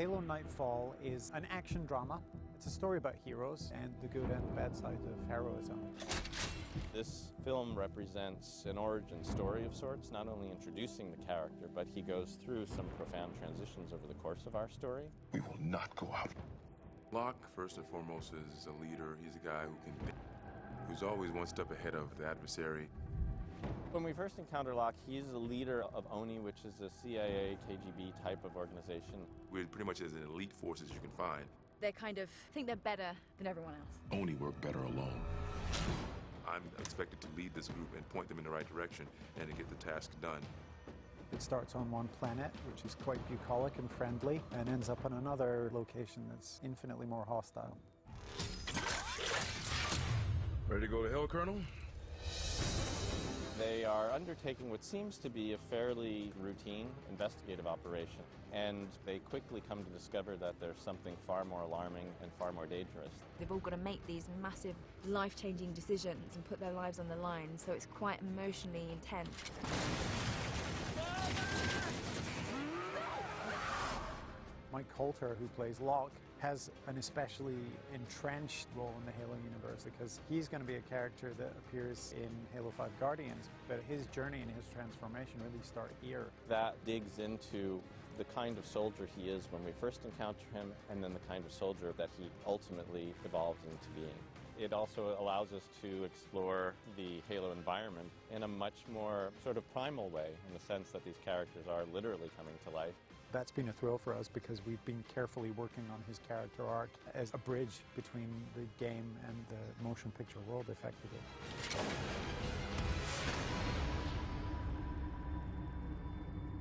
Halo Nightfall is an action drama. It's a story about heroes and the good and the bad side of heroism. This film represents an origin story of sorts, not only introducing the character, but he goes through some profound transitions over the course of our story. We will not go out. Locke, first and foremost, is a leader. He's a guy who's always one step ahead of the adversary. When we first encounter Locke, he's the leader of ONI, which is a CIA, KGB type of organization. We're pretty much as an elite force as you can find. They kind of think they're better than everyone else. Only work better alone. I'm expected to lead this group and point them in the right direction and to get the task done. It starts on one planet, which is quite bucolic and friendly, and ends up on another location that's infinitely more hostile. Ready to go to hell, Colonel? They are undertaking what seems to be a fairly routine investigative operation, and they quickly come to discover that there's something far more alarming and far more dangerous. They've all got to make these massive life-changing decisions and put their lives on the line, so it's quite emotionally intense. Mike Coulter, who plays Locke, has an especially entrenched role in the Halo universe because he's going to be a character that appears in Halo 5 Guardians, but his journey and his transformation really start here. That digs into the kind of soldier he is when we first encounter him, and then the kind of soldier that he ultimately evolves into being. It also allows us to explore the Halo environment in a much more sort of primal way, in the sense that these characters are literally coming to life. That's been a thrill for us because we've been carefully working on his character arc as a bridge between the game and the motion picture world, effectively.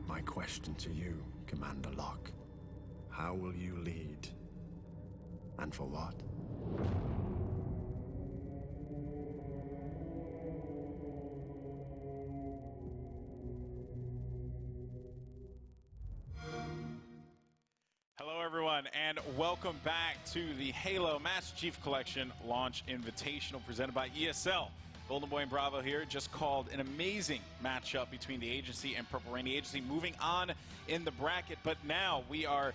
My question to you, Commander Locke. How will you lead? And for what? Hello everyone, and welcome back to the Halo Master Chief Collection Launch Invitational presented by ESL. Golden Boy and Bravo here, just called an amazing matchup between the Agency and Purple Rain. The Agency moving on in the bracket, but now we are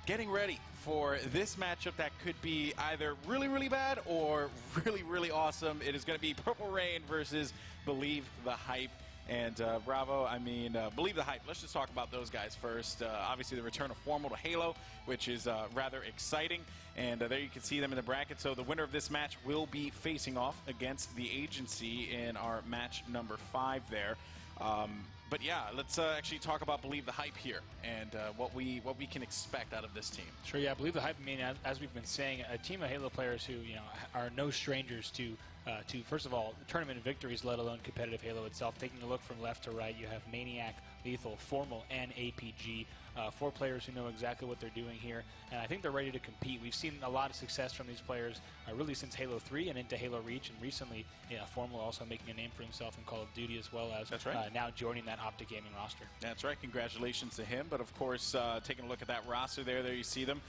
getting ready for this matchup that could be either really, really bad or really, really awesome. It is going to be Purple Rain versus Believe the Hype. And Bravo, I mean, Believe the Hype. Let's just talk about those guys first. Obviously, the return of Formal to Halo, which is rather exciting. And there you can see them in the bracket. So the winner of this match will be facing off against the Agency in our match number 5 there. But yeah, let's actually talk about Believe the Hype here and what we can expect out of this team. Sure, yeah, Believe the Hype. I mean, as we've been saying, a team of Halo players who are no strangers to first of all tournament victories, let alone competitive Halo itself. Taking a look from left to right, you have Maniac, Lethal, Formal, and APG. 4 players who know exactly what they're doing here, and I think they're ready to compete. We've seen a lot of success from these players really since Halo 3 and into Halo Reach, and recently Formal also making a name for himself in Call of Duty, as well as now joining that Optic Gaming roster. That's right. Congratulations to him. But of course, taking a look at that roster there you see them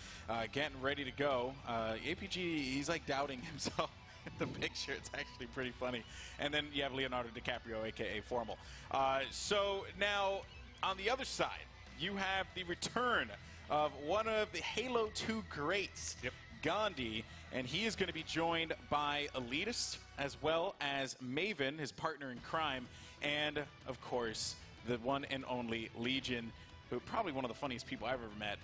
getting ready to go. APG, he's like doubting himself. The picture, it's actually pretty funny. And then you have Leonardo DiCaprio, aka Formal. So now on the other side, you have the return of one of the Halo 2 greats, Gandhi, and he is going to be joined by Elitist as well as Maven, his partner in crime, and of course the one and only Legion, who probably one of the funniest people I've ever met.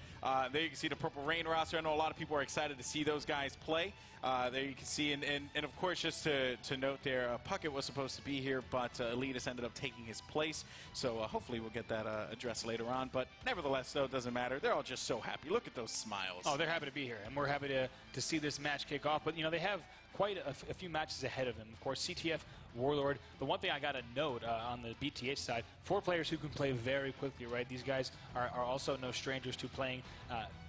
There you can see the Purple Rain roster. I know a lot of people are excited to see those guys play. There you can see, and of course, just to note there, Puckett was supposed to be here, but Elitist ended up taking his place. So hopefully we'll get that addressed later on. But nevertheless, though, it doesn't matter. They're all just so happy. Look at those smiles. Oh, they're happy to be here, and we're happy to see this match kick off. But, they have quite a few matches ahead of them. Of course, CTF, Warloard. The one thing I got to note on the BTH side, 4 players who can play very quickly, right? These guys are also no strangers to playing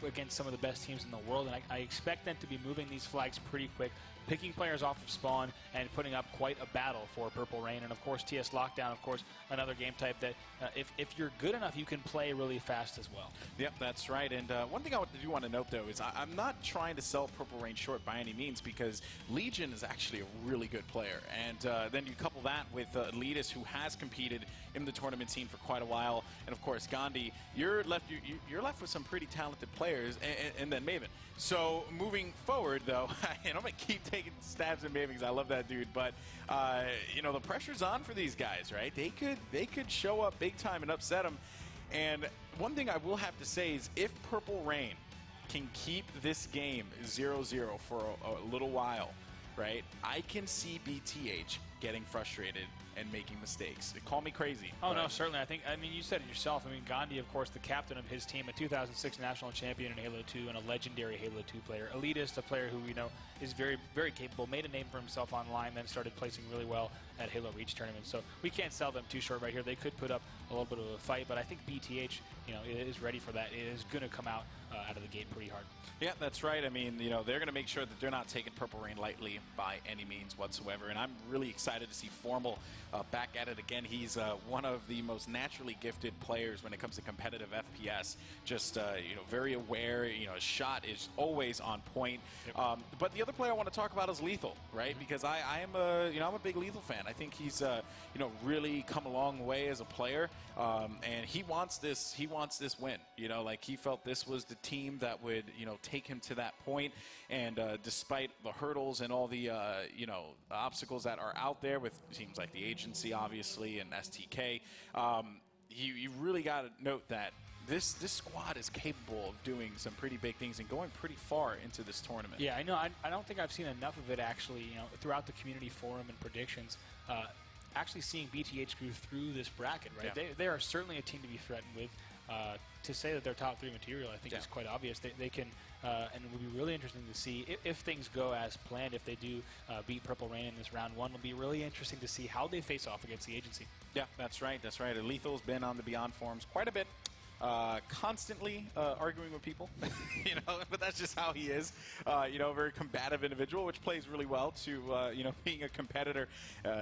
against some of the best teams in the world, and I expect them to be moving these flags pretty quick. picking players off of spawn and putting up quite a battle for Purple Rain. And of course, TS Lockdown, of course, another game type that if you're good enough, you can play really fast as well. Yep, that's right. And one thing I do want to note, though, is I'm not trying to sell Purple Rain short by any means, because Legion is actually a really good player. And then you couple that with Elitist, who has competed in the tournament scene for quite a while. And of course, Gandhi, you're left with some pretty talented players, and then Maven. So moving forward, though, and I'm going to keep taking stabs at Maven because I love that dude, but you know, the pressure's on for these guys, right? They could show up big time and upset them. And one thing I will have to say is, if Purple Rain can keep this game 0-0 for a little while, right, I can see BTH getting frustrated and making mistakes. Call me crazy. Oh, no, certainly. I mean, you said it yourself. I mean, Gandhi, of course, the captain of his team, a 2006 national champion in Halo 2 and a legendary Halo 2 player. Elitist, a player who, you know, is very, very capable, made a name for himself online, then started placing really well at Halo Reach tournaments. So we can't sell them too short right here. They could put up a little bit of a fight, but I think BTH, you know, is ready for that. It is going to come out of the gate pretty hard. Yeah, that's right. I mean, you know, they're going to make sure that they're not taking Purple Rain lightly by any means whatsoever. And I'm really excited to see Formal back at it again. He's one of the most naturally gifted players when it comes to competitive FPS. Just, you know, very aware. You know, his shot is always on point. Yep. But the other player I want to talk about is Lethal, right? Because I am I'm a big Lethal fan. I think he's, you know, really come a long way as a player. And he wants this win. You know, like, he felt this was the team that would, you know, take him to that point. And despite the hurdles and all the, you know, obstacles that are out there with teams like the Agency, obviously, and STK, you really got to note that this squad is capable of doing some pretty big things and going pretty far into this tournament. Yeah, I know. I don't think I've seen enough of it, actually, you know, throughout the community forum and predictions. Actually seeing BTH go through this bracket, right? Yeah. They are certainly a team to be threatened with. To say that they're top 3 material, I think is quite obvious. They can, and it would be really interesting to see if things go as planned. If they do beat Purple Rain in this round 1, it'll be really interesting to see how they face off against the Agency. Yeah, that's right. That's right. Lethal's been on the Beyond forums quite a bit. Constantly arguing with people, you know, but that's just how he is. You know, a very combative individual, which plays really well to, you know, being a competitor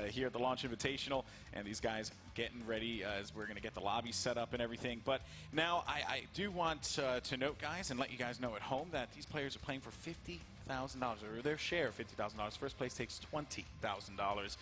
here at the Launch Invitational. And these guys getting ready as we're going to get the lobby set up and everything. But now I do want to note, guys, and let you guys know at home that these players are playing for $50,000, or their share of $50,000. First place takes $20,000,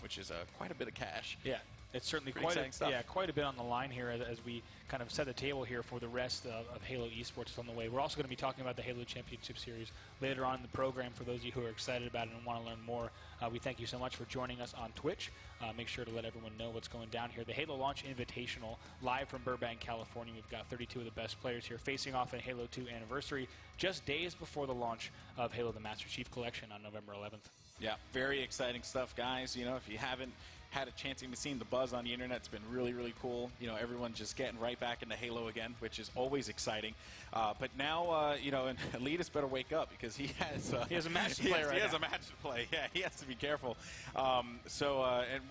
which is quite a bit of cash. Yeah. It's certainly quite a bit on the line here as we kind of set the table here for the rest of Halo Esports on the way. We're also going to be talking about the Halo Championship Series later on in the program for those of you who are excited about it and want to learn more. We thank you so much for joining us on Twitch. Make sure to let everyone know what's going down here. The Halo Launch Invitational, live from Burbank, California. We've got 32 of the best players here facing off in Halo 2 Anniversary, just days before the launch of Halo the Master Chief Collection on November 11th. Yeah, very exciting stuff, guys. You know, if you haven't had a chance to see the buzz on the internet, it's been really, really cool. You know, everyone just getting right back into Halo again, which is always exciting. But now, you know, and Elitist better wake up because he has a match to play right now. He has a match to play. Yeah, he has to be careful. And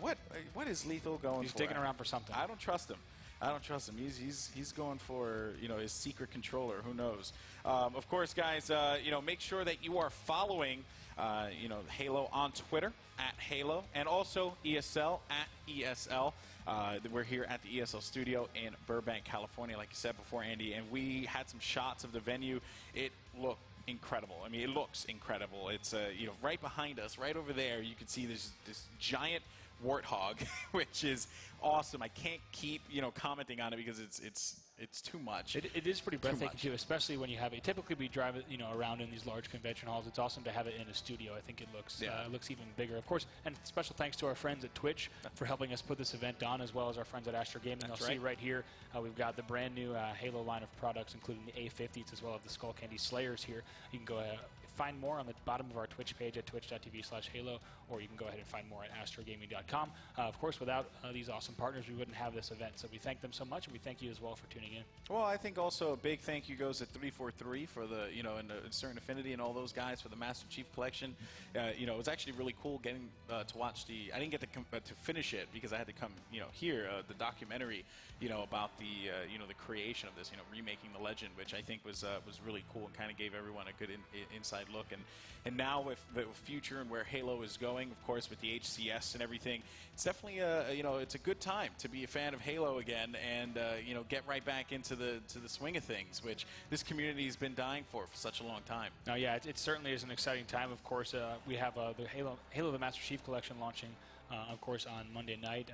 what is Lethal going for? He's digging around for something. I don't trust him. I don't trust him. He's going for, you know, his secret controller. Who knows? Of course, guys, you know, make sure that you are following, you know, Halo on Twitter at Halo, and also ESL at ESL. We're here at the ESL studio in Burbank, California, like you said before, Andy, and we had some shots of the venue. It looked incredible. I mean, it looks incredible. It's you know, right behind us, right over there, you can see this giant warthog, which is awesome. I can't keep, you know, commenting on it because it's too much. It is pretty breathtaking too, especially when you have it. Typically we drive it, you know, around in these large convention halls. It's awesome to have it in a studio. I think it looks even bigger, of course. And special thanks to our friends at Twitch for helping us put this event on, as well as our friends at Astro Gaming. You'll see right here we've got the brand new Halo line of products, including the A50s as well as the Skull Candy Slayers here. You can go ahead find more on the bottom of our Twitch page at twitch.tv/Halo, or you can go ahead and find more at astrogaming.com. Of course, without these awesome partners, we wouldn't have this event. So we thank them so much, and we thank you as well for tuning in. Well, I think also a big thank you goes to 343 for the, you know, and Certain Affinity and all those guys for the Master Chief Collection. You know, it was actually really cool getting to watch I didn't get to finish it because I had to come, you know, here, the documentary, you know, about the, you know, the creation of this, you know, remaking the legend, which I think was really cool and kind of gave everyone a good insight outside look. And now with the future and where Halo is going, of course, with the HCS and everything, it's definitely it's a good time to be a fan of Halo again, and get right back into the swing of things, which this community has been dying for such a long time. Oh yeah, it certainly is an exciting time. Of course, we have the Halo the Master Chief Collection launching, of course, on Monday night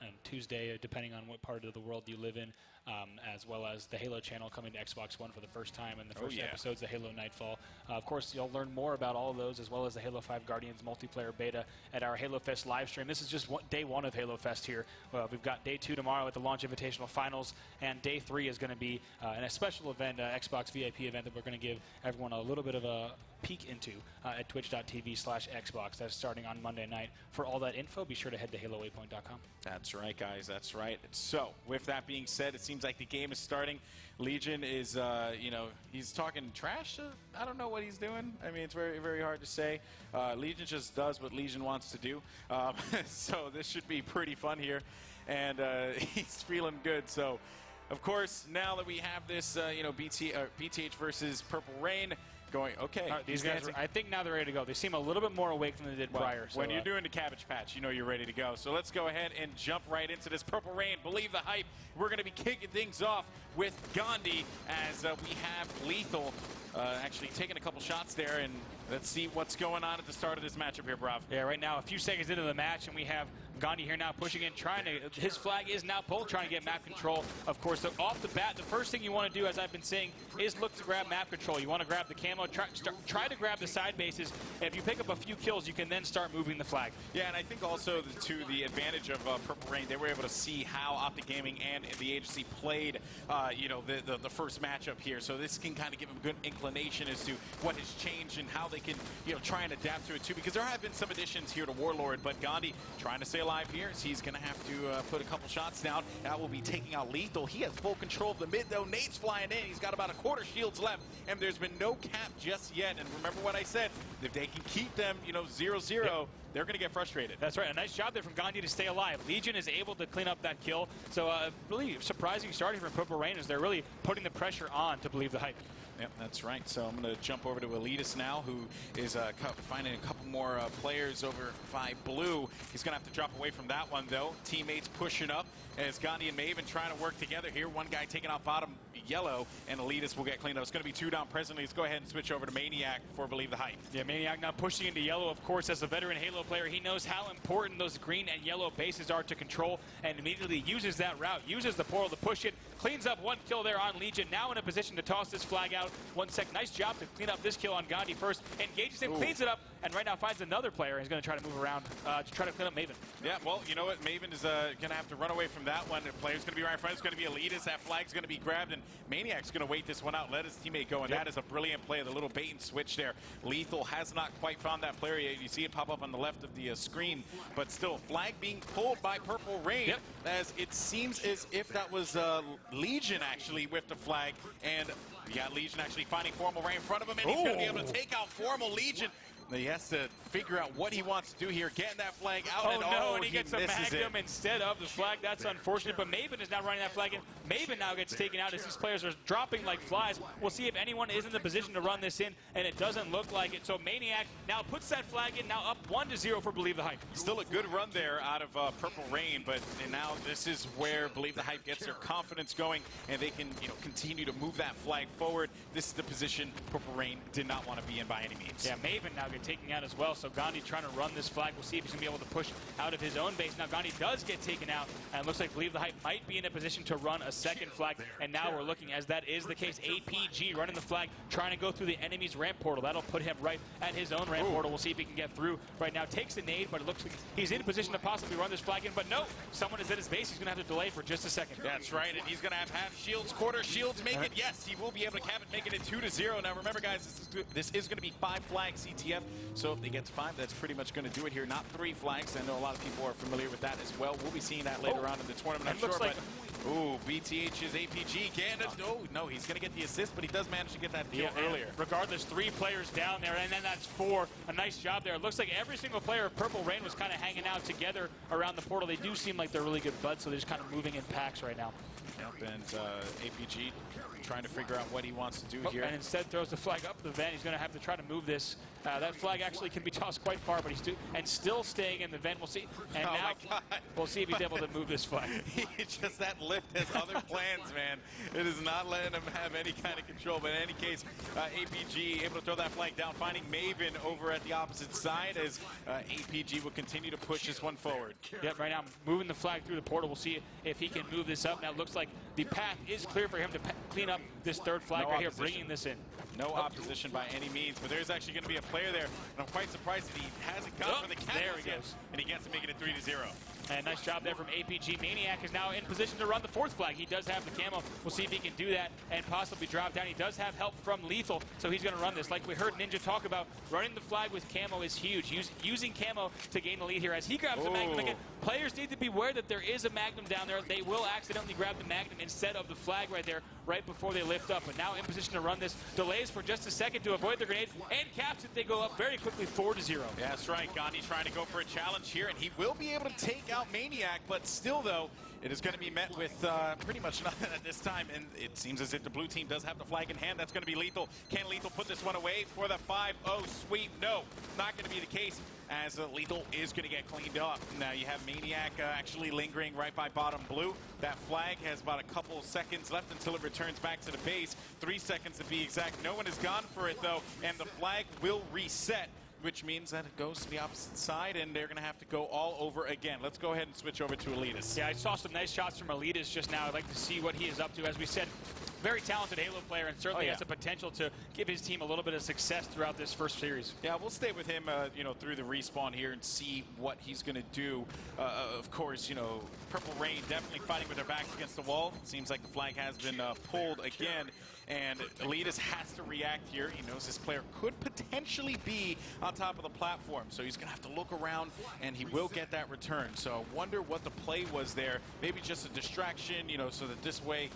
and Tuesday, depending on what part of the world you live in, as well as the Halo channel coming to Xbox One for the first time, and the first episodes of Halo Nightfall. Of course, you'll learn more about all of those, as well as the Halo 5 Guardians multiplayer beta at our Halo Fest live stream. This is just day one of Halo Fest here. We've got day 2 tomorrow at the Launch Invitational Finals, and day 3 is going to be a special event, Xbox VIP event, that we're going to give everyone a little bit of a peek into at twitch.tv/Xbox. That's starting on Monday night. For all that info, be sure to head to HaloWaypoint.com. That's right, guys. That's right. So, with that being said, it seems like the game is starting. Legion is, he's talking trash. I don't know what he's doing. I mean, it's very, very hard to say. Legion just does what Legion wants to do. So this should be pretty fun here. And he's feeling good. So, of course, now that we have this, BTH versus Purple Rain going, okay. These guys, I think now they're ready to go. They seem a little bit more awake than they did prior. So, when you're doing the Cabbage Patch, you know you're ready to go. So let's go ahead and jump right into this Purple Rain. Believe the hype. We're going to be kicking things off with Gandhi as we have Lethal actually taking a couple shots there, and let's see what's going on at the start of this matchup here, Brav. Yeah, right now, a few seconds into the match, and we have Gandhi here now pushing in, his flag is now pulled, trying to get map control. Of course, so off the bat, the first thing you want to do, as I've been saying, is look to grab map control. You want to grab the camo, try to grab the side bases. If you pick up a few kills, you can then start moving the flag. Yeah, and I think also to the advantage of Purple Rain, they were able to see how Optic Gaming and the agency played, the first matchup here. So this can kind of give them a good inclination as to what has changed and how they can, try and adapt to it too. Because there have been some additions here to Warlord, but Gandhi trying to stay alive here. So he's going to have to put a couple shots down. That will be taking out Lethal. He has full control of the mid, though. Nate's flying in. He's got about a quarter shields left, and there's been no cap just yet. And remember what I said, if they can keep them, 0-0, yep, they're going to get frustrated. That's right. A nice job there from Gandhi to stay alive. Legion is able to clean up that kill. So really surprising start here from Purple Rain as they're really putting the pressure on to believe the hype. Yep, that's right. So I'm going to jump over to Elitis now, who is finding a couple more players over 5 blue. He's going to have to drop away from that one, though. Teammates pushing up as Gandhi and Maven trying to work together here. One guy taking out bottom yellow, and Elitis will get cleaned up. It's going to be 2 down presently. Let's go ahead and switch over to Maniac for Believe the Hype. Yeah, Maniac now pushing into yellow, of course, as a veteran Halo player. He knows how important those green and yellow bases are to control, and immediately uses that route, uses the portal to push it, cleans up 1 kill there on Legion, now in a position to toss this flag out. 1 sec, nice job to clean up this kill on Gandhi first, engages him, cleans it up, and right now finds another player. He's going to try to move around to try to clean up Maven. Yeah, well, you know what? Maven is going to have to run away from that one. The player's going to be right in front. It's going to be Elitis. That flag's going to be grabbed, and Maniac's going to wait this one out, let his teammate go, and that is a brilliant play. The little bait and switch there. Lethal has not quite found that player yet. You see it pop up on the left of the screen, but still, flag being pulled by Purple Rain, as it seems as if that was Legion actually with the flag, and you got Legion actually finding Formal right in front of him, and he's going to be able to take out Formal. Legion, he has to figure out what he wants to do here, getting that flag out. And he gets a Magnum instead of the flag. That's unfortunate, but Maven is now running that flag in. Maven now gets taken out as these players are dropping like flies. We'll see if anyone is in the position to run this in, and it doesn't look like it. So Maniac now puts that flag in, now up 1-0 for Believe the Hype. Still a good run there out of Purple Rain, but now this is where Believe the Hype gets their confidence going, and they can continue to move that flag forward. This is the position Purple Rain did not want to be in by any means. Yeah, Maven now gets taken out as well, so Gandhi trying to run this flag. We'll see if he's going to be able to push out of his own base. Now Gandhi does get taken out, and it looks like Believe the Hype might be in a position to run a second flag, and now we're looking, as that is the case, APG running the flag, trying to go through the enemy's ramp portal. That'll put him right at his own ramp portal. We'll see if he can get through. Right now takes the nade, but it looks like he's in a position to possibly run this flag in, but no, someone is at his base. He's going to have to delay for just a second. That's right, and he's going to have half shields, quarter shields, make it. Yes, he will be able to cap it, making it 2-0. Now remember, guys, this is going to be 5 flag CTF, so if they get to 5, that's pretty much going to do it here. Not 3 flags. I know a lot of people are familiar with that as well. We'll be seeing that later on in the tournament, I'm sure. Ooh, BTH's APG getting it. Oh, no, he's going to get the assist, but he does manage to get that kill earlier. Regardless, 3 players down there, and then that's 4. A nice job there. It looks like every single player of Purple Rain was kind of hanging out together around the portal. They do seem like they're really good buds, so they're just kind of moving in packs right now. Yep, and APG trying to figure out what he wants to do here. And instead throws the flag up the vent. He's going to have to try to move this. That flag actually can be tossed quite far, but he's still staying in the vent. We'll see. And now we'll see if he's able to move this flag. Just that lift has other plans, man. It is not letting him have any kind of control. But in any case, APG able to throw that flag down, finding Maven over at the opposite side as APG will continue to push this one forward. Yep, right now moving the flag through the portal. We'll see if he can move this up. Now it looks like the path is clear for him to clean up this 3rd flag right here, bringing this in. No opposition by any means, but there's actually going to be a player there, and I'm quite surprised that he hasn't gone for the catch yet, and he gets to make it a 3-0. And nice job there from APG. Maniac is now in position to run the 4th flag. He does have the camo. We'll see if he can do that and possibly drop down. He does have help from Lethal, so he's going to run this. Like we heard Ninja talk about, running the flag with camo is huge. Using camo to gain the lead here as he grabs the Magnum again. Players need to be aware that there is a Magnum down there. They will accidentally grab the Magnum instead of the flag right there, right before they lift up. But now in position to run this. Delays for just a second to avoid the grenade, and caps it. They go up very quickly, 4-0. Yeah, that's right. Gandhi trying to go for a challenge here, and he will be able to take out Maniac, but still, though, it is going to be met with pretty much nothing at this time, and it seems as if the blue team does have the flag in hand. That's going to be Lethal. Can Lethal put this one away for the 5-0 sweep? No, not going to be the case, as Lethal is going to get cleaned up. Now you have Maniac actually lingering right by bottom blue. That flag has about a couple seconds left until it returns back to the base. 3 seconds to be exact. No one has gone for it, though, and the flag will reset, which means that it goes to the opposite side, and they're going to have to go all over again. Let's go ahead and switch over to Elitas. Yeah, I saw some nice shots from Elitas just now. I'd like to see what he is up to. As we said, very talented Halo player, and certainly has the potential to give his team a little bit of success throughout this first series. Yeah, we'll stay with him, through the respawn here and see what he's going to do. Of course, Purple Rain definitely fighting with their backs against the wall. It seems like the flag has been pulled again, and Elitas has to react here. He knows this player could potentially be on top of the platform, so he's going to have to look around, and he will get that return. So I wonder what the play was there. Maybe just a distraction, so that this way,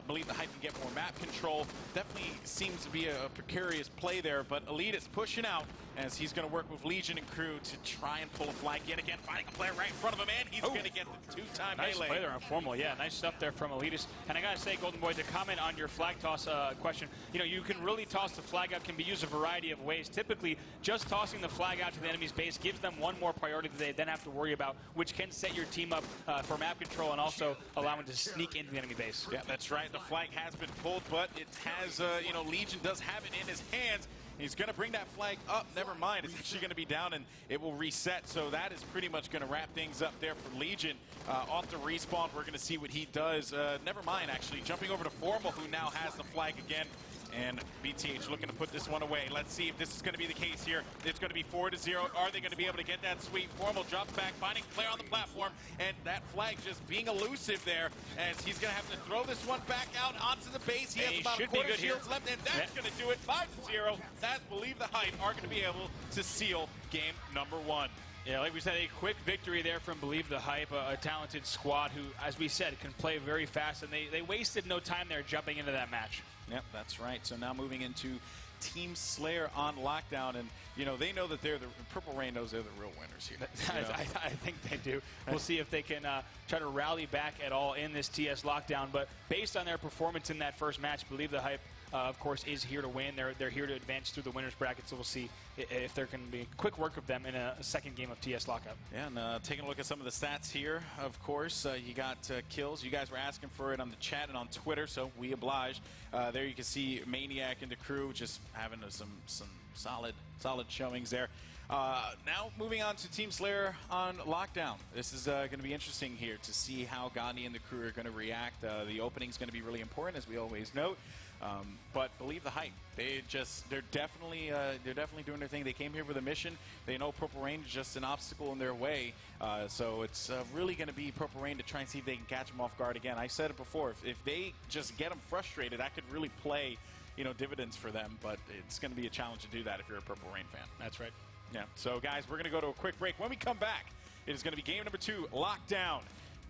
Believe the Hype can get more map control. Definitely seems to be a precarious play there, but Elitas pushing out as he's going to work with Legion and crew to try and pull a flag yet again, finding a player right in front of him, and he's going to get the 2-time nice melee. Play there on Formal. Yeah, nice stuff there from Elitas. And I got to say, Golden Boy, to comment on your flag toss question, you can really toss the flag out, can be used a variety of ways. Typically, just tossing the flag out to the enemy's base gives them one more priority that they then have to worry about, which can set your team up for map control and also allow them to sneak into the enemy base. Yeah, that's right. The flag has been pulled, but it has, Legion does have it in his hands. He's going to bring that flag up. Never mind. It's actually going to be down, and it will reset. So that is pretty much going to wrap things up there for Legion. Off the respawn, we're going to see what he does. Never mind, actually. Jumping over to Formal, who now has the flag again. And BTH looking to put this one away. Let's see if this is going to be the case here. It's going to be 4-0. Are they going to be able to get that sweep? Formal drops back, finding a player on the platform, and that flag just being elusive there as he's going to have to throw this one back out onto the base. He has about a quarter shields left, and that's going to do it. 5-0. That Believe the Hype are going to be able to seal game number 1. Yeah, like we said, a quick victory there from Believe the Hype, a talented squad who, as we said, can play very fast, and they wasted no time there jumping into that match. Yep, that's right. So now moving into Team Slayer on lockdown, and they know that they're the Purple Rain knows they're the real winners here. I think they do. We'll see if they can try to rally back at all in this TS lockdown. But based on their performance in that first match, Believe the Hype, of course, is here to win. They're here to advance through the winners bracket. So we'll see if there can be quick work of them in a second game of TS lockout. Yeah, and taking a look at some of the stats here, of course, you got kills. You guys were asking for it on the chat and on Twitter, so we obliged. There you can see Maniac and the crew just having some solid showings there. Now moving on to Team Slayer on lockdown. This is going to be interesting here to see how Gandhi and the crew are going to react. The opening is going to be really important, as we always note. But Believe the Hype. They're definitely doing their thing. They came here with a mission. They know Purple Rain is just an obstacle in their way. So it's really going to be Purple Rain to try and see if they can catch them off guard again. I said it before. If they just get them frustrated, that could really play, dividends for them. But it's going to be a challenge to do that if you're a Purple Rain fan. That's right. Yeah. So guys, we're going to go to a quick break. When we come back, it is going to be game number 2, Lockdown.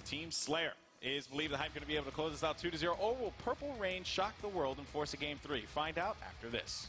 Team Slayer Is Believe the Hype going to be able to close this out 2-0, or will Purple Rain shock the world and force a Game 3? Find out after this.